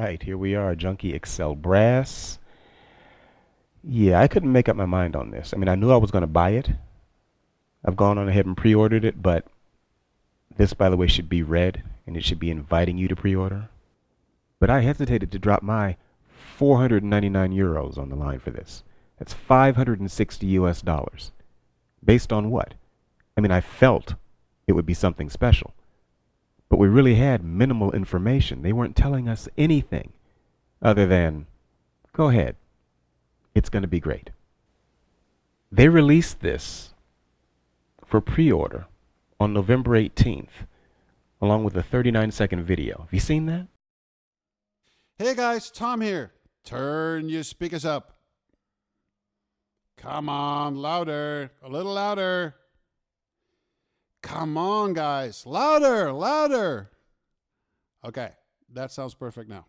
right, here we are, Junkie Excel Brass. Yeah, I couldn't make up my mind on this. I mean, I knew I was going to buy it. I've gone on ahead and pre-ordered it, but this, by the way, should be red, and it should be inviting you to pre-order. But I hesitated to drop my 499 euros on the line for this. That's 560 US dollars. Based on what? I mean, I felt it would be something special. But we really had minimal information. They weren't telling us anything other than, go ahead, it's going to be great. They released this for pre-order on November 18th, along with a 39-second video. Have you seen that? Hey guys, Tom here. Turn your speakers up. Come on, louder, a little louder. Come on, guys, louder, louder. Okay, that sounds perfect now.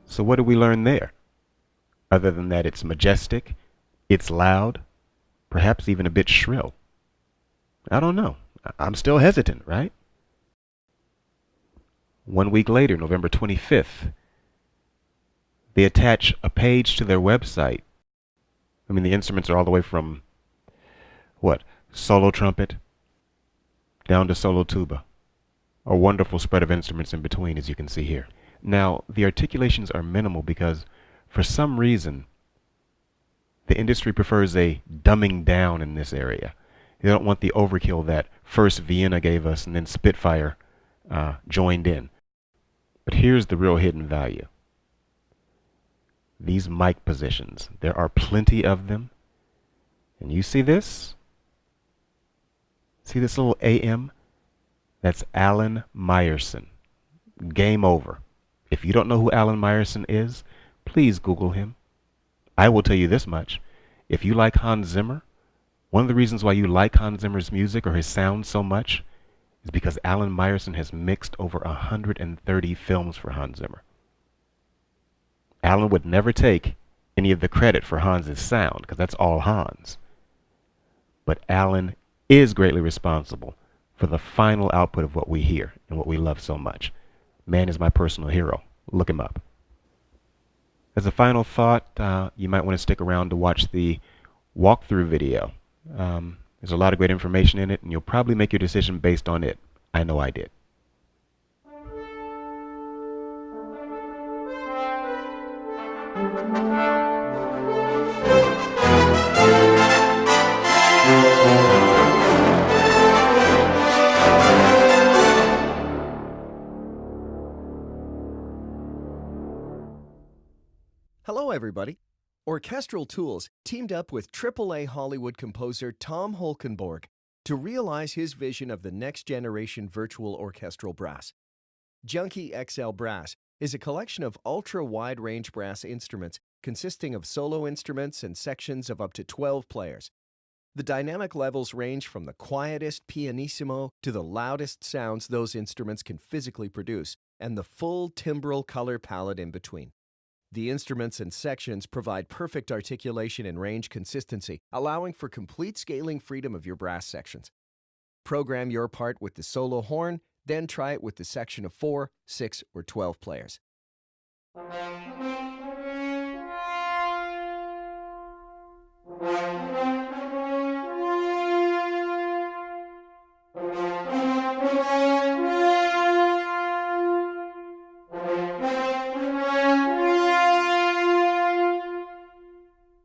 So what did we learn there? Other than that it's majestic, it's loud, perhaps even a bit shrill. I don't know. I'm still hesitant, right? 1 week later, November 25th, they attach a page to their website. I mean, the instruments are all the way from, solo trumpet down to solo tuba. A wonderful spread of instruments in between, as you can see here. Now, the articulations are minimal because, for some reason, the industry prefers a dumbing down in this area. They don't want the overkill that first Vienna gave us and then Spitfire joined in. But here's the real hidden value. These mic positions, there are plenty of them. And you see this? See this little AM? That's Alan Meyerson. Game over. If you don't know who Alan Meyerson is, please Google him. I will tell you this much. If you like Hans Zimmer, one of the reasons why you like Hans Zimmer's music or his sound so much is because Alan Meyerson has mixed over 130 films for Hans Zimmer. Alan would never take any of the credit for Hans's sound because that's all Hans. But Alan is greatly responsible for the final output of what we hear and what we love so much. Man is my personal hero. Look him up. As a final thought, you might want to stick around to watch the walkthrough video. There's a lot of great information in it, and you'll probably make your decision based on it. I know I did. Hello, everybody. Orchestral Tools teamed up with AAA Hollywood composer Tom Holkenborg to realize his vision of the next-generation virtual orchestral brass. Junkie XL Brass is a collection of ultra-wide-range brass instruments consisting of solo instruments and sections of up to 12 players. The dynamic levels range from the quietest pianissimo to the loudest sounds those instruments can physically produce, and the full timbral color palette in between. The instruments and sections provide perfect articulation and range consistency, allowing for complete scaling freedom of your brass sections. Program your part with the solo horn, then try it with the section of 4, 6, or 12 players.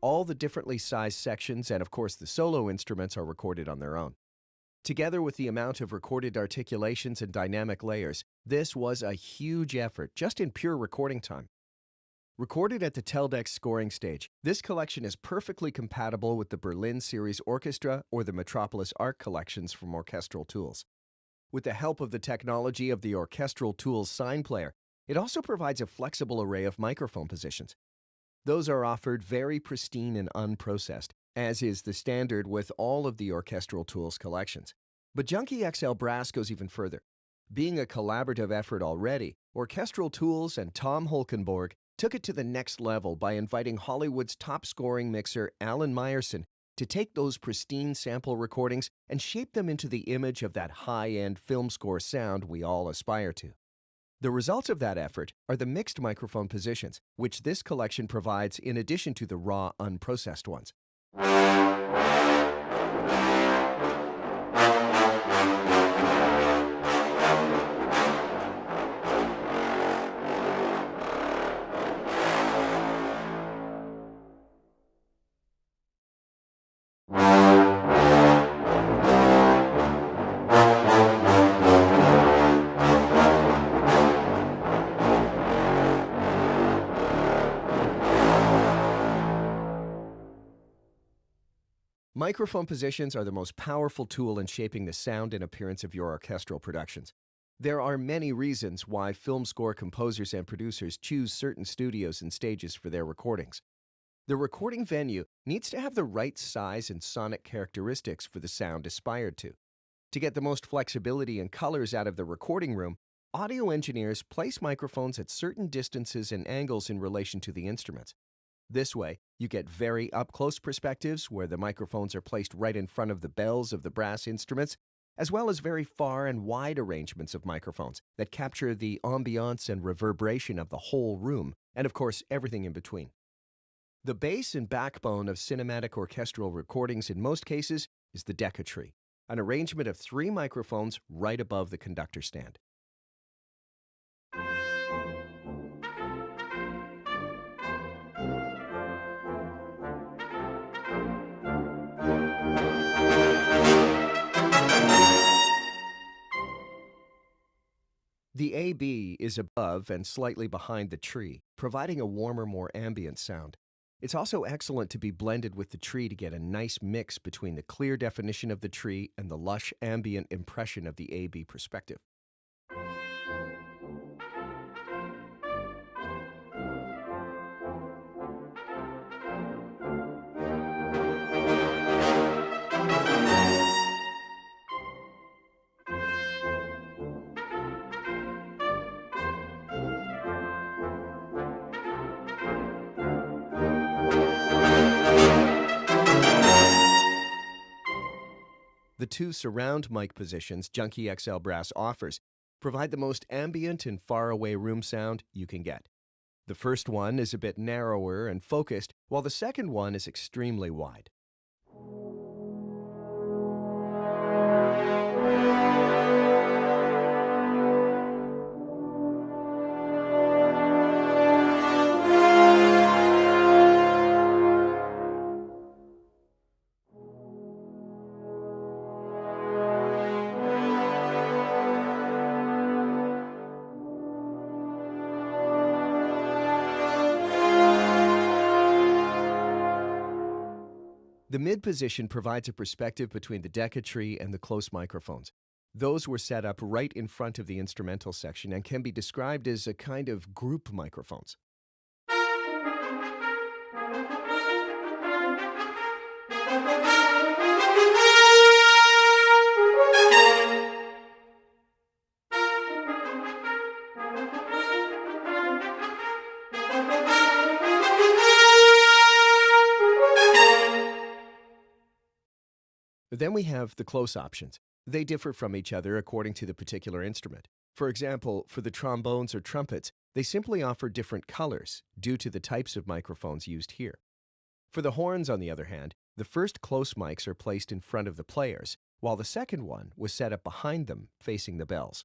All the differently sized sections and, of course, the solo instruments are recorded on their own. Together with the amount of recorded articulations and dynamic layers, this was a huge effort just in pure recording time. Recorded at the Teldex scoring stage, this collection is perfectly compatible with the Berlin Series Orchestra or the Metropolis Arc collections from Orchestral Tools. With the help of the technology of the Orchestral Tools sign player, it also provides a flexible array of microphone positions. Those are offered very pristine and unprocessed, as is the standard with all of the Orchestral Tools collections. But Junkie XL Brass goes even further. Being a collaborative effort already, Orchestral Tools and Tom Holkenborg took it to the next level by inviting Hollywood's top-scoring mixer Alan Meyerson to take those pristine sample recordings and shape them into the image of that high-end film score sound we all aspire to. The results of that effort are the mixed microphone positions, which this collection provides in addition to the raw, unprocessed ones. Microphone positions are the most powerful tool in shaping the sound and appearance of your orchestral productions. There are many reasons why film score composers and producers choose certain studios and stages for their recordings. The recording venue needs to have the right size and sonic characteristics for the sound aspired to. To get the most flexibility and colors out of the recording room, audio engineers place microphones at certain distances and angles in relation to the instruments. This way, you get very up-close perspectives where the microphones are placed right in front of the bells of the brass instruments, as well as very far and wide arrangements of microphones that capture the ambiance and reverberation of the whole room, and of course, everything in between. The base and backbone of cinematic orchestral recordings in most cases is the decatree, an arrangement of 3 microphones right above the conductor stand. The AB is above and slightly behind the tree, providing a warmer, more ambient sound. It's also excellent to be blended with the tree to get a nice mix between the clear definition of the tree and the lush ambient impression of the AB perspective. The 2 surround mic positions Junkie XL Brass offers provide the most ambient and far-away room sound you can get. The first one is a bit narrower and focused, while the second one is extremely wide. The mid position provides a perspective between the decatree and the close microphones. Those were set up right in front of the instrumental section and can be described as a kind of group microphones. Then we have the close options. They differ from each other according to the particular instrument. For example, for the trombones or trumpets, they simply offer different colors due to the types of microphones used here. For the horns, on the other hand, the first close mics are placed in front of the players, while the second one was set up behind them, facing the bells.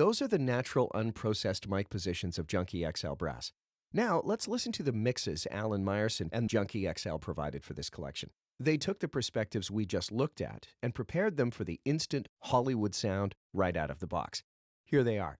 those are the natural unprocessed mic positions of Junkie XL brass. Now, let's listen to the mixes Alan Meyerson and Junkie XL provided for this collection. They took the perspectives we just looked at and prepared them for the instant Hollywood sound right out of the box. Here they are.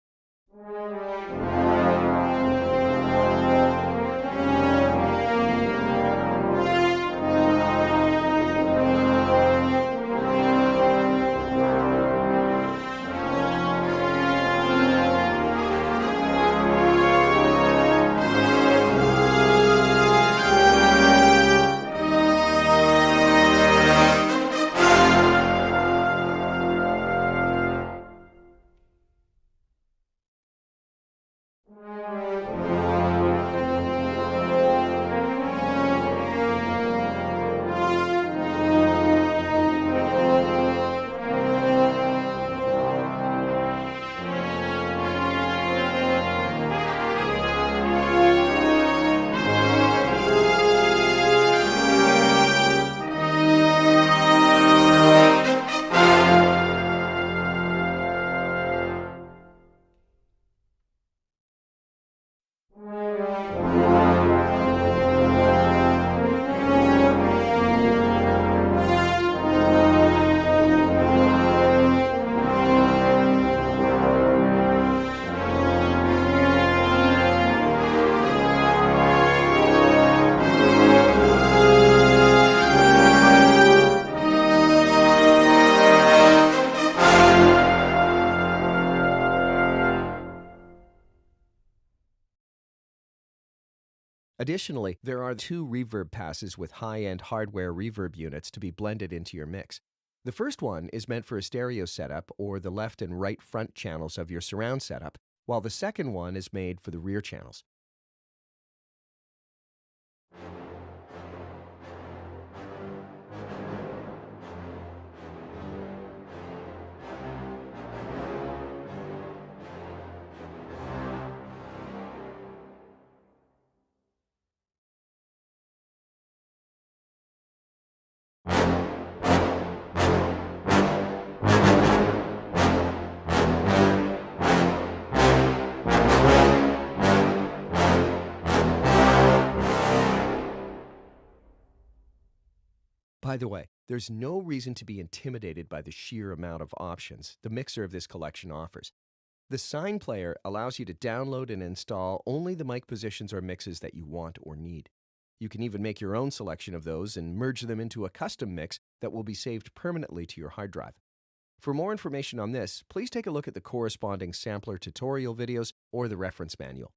Additionally, there are 2 reverb passes with high-end hardware reverb units to be blended into your mix. The first one is meant for a stereo setup or the left and right front channels of your surround setup, while the second one is made for the rear channels. By the way, there's no reason to be intimidated by the sheer amount of options the mixer of this collection offers. The Sign Player allows you to download and install only the mic positions or mixes that you want or need. You can even make your own selection of those and merge them into a custom mix that will be saved permanently to your hard drive. For more information on this, please take a look at the corresponding sampler tutorial videos or the reference manual.